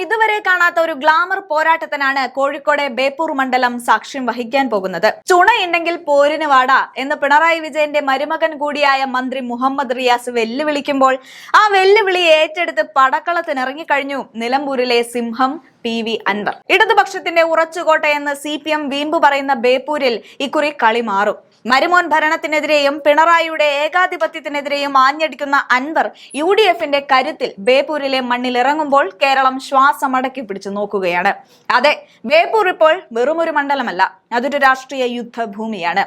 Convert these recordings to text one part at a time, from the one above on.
ഇതുവരെ കാണാത്ത ഒരു ഗ്ലാമർ പോരാട്ടത്തിനാണ് കോഴിക്കോട് ബേപ്പൂർ മണ്ഡലം സാക്ഷ്യം വഹിക്കാൻ പോകുന്നത്. ചുണയുണ്ടെങ്കിൽ പോരിന് വാടാ എന്ന് പിണറായി വിജയന്റെ മരുമകൻ കൂടിയായ മന്ത്രി മുഹമ്മദ് റിയാസ് വെല്ലുവിളിക്കുമ്പോൾ ആ വെല്ലുവിളി ഏറ്റെടുത്ത് പടക്കളത്തിനിറങ്ങിക്കഴിഞ്ഞു നിലമ്പൂരിലെ സിംഹം PV അൻവർ. ഇടതുപക്ഷത്തിന്റെ ഉറച്ചുകോട്ടയെന്ന് CPM വീമ്പ് പറയുന്ന ബേപ്പൂരിൽ ഇക്കുറി കളി മാറും. മരുമോൻ ഭരണത്തിനെതിരെയും പിണറായിയുടെ ഏകാധിപത്യത്തിനെതിരെയും ആഞ്ഞടിക്കുന്ന അൻവർ UDFന്റെ കരുത്തിൽ ബേപ്പൂരിലെ മണ്ണിലിറങ്ങുമ്പോൾ കേരളം ശ്വാസമടക്കി പിടിച്ചു നോക്കുകയാണ്. അതെ, ബേപ്പൂർ ഇപ്പോൾ വെറുമൊരു മണ്ഡലമല്ല, അതൊരു രാഷ്ട്രീയ യുദ്ധഭൂമിയാണ്.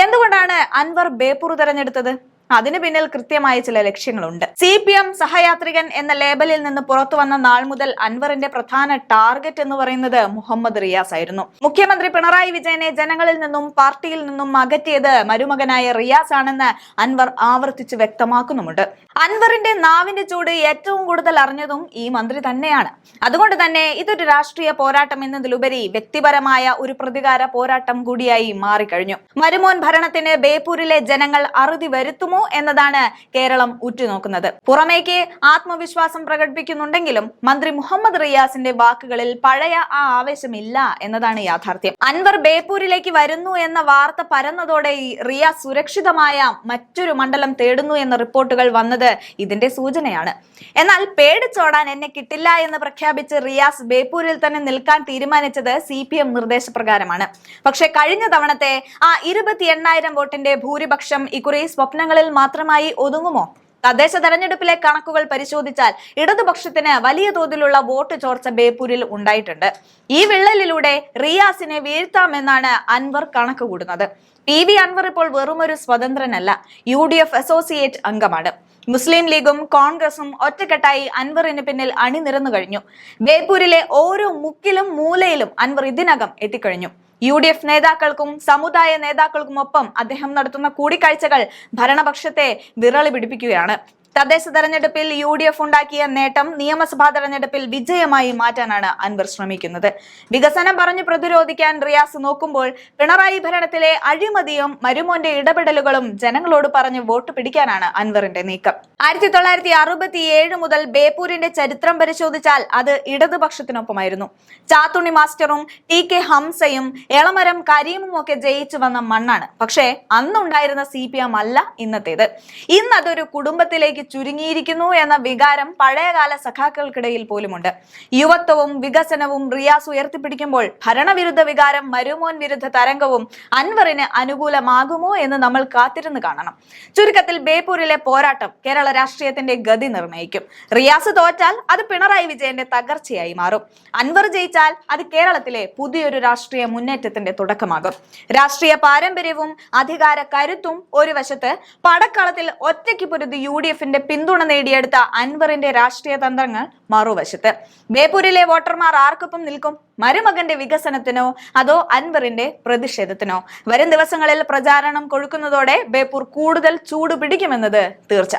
എന്തുകൊണ്ടാണ് അൻവർ ബേപ്പൂർ തെരഞ്ഞെടുത്തത്? അതിന് പിന്നിൽ കൃത്യമായ ചില ലക്ഷ്യങ്ങളുണ്ട്. CPM സഹയാത്രികൻ എന്ന ലേബലിൽ നിന്ന് പുറത്തു വന്ന നാൾ മുതൽ അൻവറിന്റെ പ്രധാന ടാർഗറ്റ് എന്ന് പറയുന്നത് മുഹമ്മദ് റിയാസ് ആയിരുന്നു. മുഖ്യമന്ത്രി പിണറായി വിജയനെ ജനങ്ങളിൽ നിന്നും പാർട്ടിയിൽ നിന്നും അകറ്റിയത് മരുമകനായ റിയാസ് ആണെന്ന് അൻവർ ആവർത്തിച്ച് വ്യക്തമാക്കുന്നുമുണ്ട്. അൻവറിന്റെ നാവിന്റെ ചൂട് ഏറ്റവും കൂടുതൽ അറിഞ്ഞതും ഈ മന്ത്രി തന്നെയാണ്. അതുകൊണ്ട് തന്നെ ഇതൊരു രാഷ്ട്രീയ പോരാട്ടം എന്നതിലുപരി വ്യക്തിപരമായ ഒരു പ്രതികാര പോരാട്ടം കൂടിയായി മാറിക്കഴിഞ്ഞു. മരുമോൻ ഭരണത്തിന് ബേപ്പൂരിലെ ജനങ്ങൾ അറുതി വരുത്തുമോ എന്നതാണ് കേരളം ഉറ്റുനോക്കുന്നത്. പുറമേക്ക് ആത്മവിശ്വാസം പ്രകടിപ്പിക്കുന്നുണ്ടെങ്കിലും മന്ത്രി മുഹമ്മദ് റിയാസിന്റെ വാക്കുകളിൽ പഴയ ആ ആവേശമില്ല എന്നതാണ് യാഥാർത്ഥ്യം. അൻവർ ബേപ്പൂരിലേക്ക് വരുന്നു എന്ന വാർത്ത പരന്നതോടെ റിയാസ് സുരക്ഷിതമായ മറ്റൊരു മണ്ഡലം തേടുന്നു എന്ന റിപ്പോർട്ടുകൾ വന്നത് ഇതിന്റെ സൂചനയാണ്. എന്നാൽ പേടിച്ചോടാൻ എന്നെ കിട്ടില്ല എന്ന് പ്രഖ്യാപിച്ച് റിയാസ് ബേപ്പൂരിൽ തന്നെ നിൽക്കാൻ തീരുമാനിച്ചത് CPM നിർദ്ദേശപ്രകാരമാണ്. പക്ഷെ കഴിഞ്ഞ തവണത്തെ ആ 28,000 വോട്ടിന്റെ ഭൂരിപക്ഷം ഇക്കുറി സ്വപ്നങ്ങളിൽ മാത്രമായി ഒതുങ്ങുമോ? തദ്ദേശ തെരഞ്ഞെടുപ്പിലെ കണക്കുകൾ പരിശോധിച്ചാൽ ഇടതുപക്ഷത്തിന് വലിയ തോതിലുള്ള വോട്ട് ചോർച്ച ബേപ്പൂരിൽ ഉണ്ടായിട്ടുണ്ട്. ഈ വിള്ളലിലൂടെ റിയാസിനെ വീഴ്ത്താമെന്നാണ് അൻവർ കണക്ക് കൂടുന്നത്. PV അൻവർ ഇപ്പോൾ വെറുമൊരു സ്വതന്ത്രനല്ല, UDF അസോസിയേറ്റ് അംഗമാണ്. മുസ്ലിം ലീഗും കോൺഗ്രസും ഒറ്റക്കെട്ടായി അൻവറിന് പിന്നിൽ അണിനിരന്നു കഴിഞ്ഞു. ബേപ്പൂരിലെ ഓരോ മുക്കിലും മൂലയിലും അൻവർ ഇതിനകം എത്തിക്കഴിഞ്ഞു. UDF നേതാക്കൾക്കും സമുദായ നേതാക്കൾക്കുമൊപ്പം അദ്ദേഹം നടത്തുന്ന കൂടിക്കാഴ്ചകൾ ഭരണപക്ഷത്തെ വിറളി പിടിപ്പിക്കുകയാണ്. തദ്ദേശ തെരഞ്ഞെടുപ്പിൽ UDF ഉണ്ടാക്കിയ നേട്ടം നിയമസഭാ തെരഞ്ഞെടുപ്പിൽ വിജയമായി മാറ്റാനാണ് അൻവർ ശ്രമിക്കുന്നത്. വികസനം പറഞ്ഞു പ്രതിരോധിക്കാൻ റിയാസ് നോക്കുമ്പോൾ പിണറായി ഭരണത്തിലെ അഴിമതിയും മരുമോന്റെ ഇടപെടലുകളും ജനങ്ങളോട് പറഞ്ഞ് വോട്ട് പിടിക്കാനാണ് അൻവറിന്റെ നീക്കം. 1967 മുതൽ ബേപ്പൂരിന്റെ ചരിത്രം പരിശോധിച്ചാൽ അത് ഇടതുപക്ഷത്തിനൊപ്പമായിരുന്നു. ചാത്തുണ്ണി മാസ്റ്ററും TK ഹംസയും എളമരം കരീമും ഒക്കെ ജയിച്ചു വന്ന മണ്ണാണ്. പക്ഷേ അന്നുണ്ടായിരുന്ന CPM അല്ല ഇന്നത്തേത്. ഇന്ന് അതൊരു കുടുംബത്തിലേക്ക് ചുരുങ്ങിയിരിക്കുന്നു എന്ന വികാരം പഴയകാല സഖാക്കൾക്കിടയിൽ പോലുമുണ്ട്. യുവത്വവും വികസനവും റിയാസ് ഉയർത്തിപ്പിടിക്കുമ്പോൾ ഭരണവിരുദ്ധ വികാരം മരുമോൻ വിരുദ്ധ തരംഗവും അൻവറിന് അനുകൂലമാകുമോ എന്ന് നമ്മൾ കാത്തിരുന്ന് കാണണം. ചുരുക്കത്തിൽ ബേപ്പൂരിലെ പോരാട്ടം കേരള രാഷ്ട്രീയത്തിന്റെ ഗതി നിർണ്ണയിക്കും. റിയാസ് തോറ്റാൽ അത് പിണറായി വിജയന്റെ തകർച്ചയായി മാറും. അൻവർ ജയിച്ചാൽ അത് കേരളത്തിലെ പുതിയൊരു രാഷ്ട്രീയ മുന്നേറ്റത്തിന്റെ തുടക്കമാകും. രാഷ്ട്രീയ പാരമ്പര്യവും അധികാര കരുത്തും ഒരു വശത്ത്, പടക്കളത്തിൽ ഒറ്റയ്ക്ക് പൊരുതി UDFന്റെ പിന്തുണ നേടിയെടുത്ത അൻവറിന്റെ രാഷ്ട്രീയ തന്ത്രങ്ങൾ മറുവശത്ത്. ബേപ്പൂരിലെ വോട്ടർമാർ ആർക്കൊപ്പം നിൽക്കും? മരുമകന്റെ വികസനത്തിനോ അതോ അൻവറിന്റെ പ്രതിഷേധത്തിനോ? വരും ദിവസങ്ങളിൽ പ്രചാരണം കൊഴുക്കുന്നതോടെ ബേപ്പൂർ കൂടുതൽ ചൂട് പിടിക്കുമെന്നത് തീർച്ച.